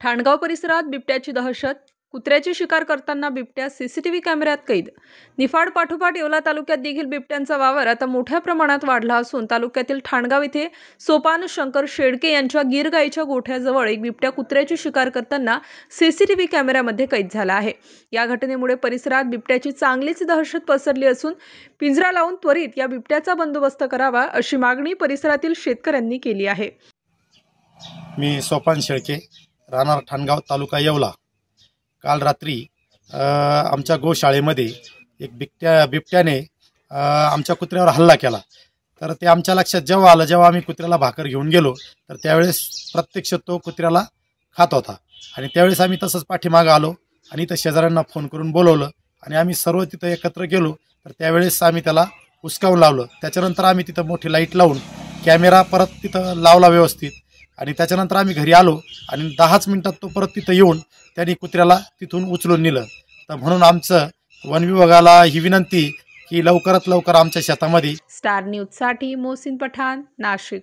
ठाणगाव परिसरात बिबट्याची दहशत. कुत्र्याची शिकार करताना बिबट्या सीसीटीव्ही कॅमेऱ्यात कैद. निफाड पाठोपाठ येवला तालुक्यात देखील बिबट्यांचा वावर आता मोठ्या प्रमाणात वाढला असून तालुक्यातील ठाणगाव येथे सोपान शंकर शेडके यांच्या गीर गाईच्या गोठ्याजवळ एक बिबट्या कुत्र्याची शिकार करताना सीसीटीव्ही कॅमेऱ्यामध्ये कैद झाला आहे. या घटनेमुळे परिसरात बिबट्याची चांगलीच दहशत पसरली असून पिंजरा लावून त्वरित या बिबट्याचा बंदोबस्त करावा अशी मागणी परिसरातील शेतकऱ्यांनी केली आहे. मी सोपान शेळके, राहणार ठाणगाव, तालुका येवला. काल रात्री आमच्या गोशाळेमध्ये एक बिबट्याने आमच्या कुत्र्यावर हल्ला केला. तर ते आमच्या लक्षात जेव्हा आलं, जेव्हा आम्ही कुत्र्याला भाकर घेऊन गेलो तर त्यावेळेस प्रत्यक्ष तो कुत्र्याला खात होता. आणि त्यावेळेस आम्ही तसंच पाठीमागं आलो आणि इथं शेजाऱ्यांना फोन करून बोलवलं आणि आम्ही सर्व तिथं एकत्र गेलो. तर त्यावेळेस आम्ही त्याला हुसकावून लावलं. त्याच्यानंतर आम्ही तिथं मोठी लाईट लावून कॅमेरा परत तिथं लावला व्यवस्थित. आणि त्याच्यानंतर आम्ही घरी आलो आणि 10च मिनिटात तो परत तिथं येऊन त्यांनी कुत्र्याला तिथून उचलून नेलं. तर म्हणून आमचं वन विभागाला ही विनंती की लवकरात लवकर आमच्या शेतामध्ये. स्टार न्यूजसाठी मोहसिन पठाण, नाशिक.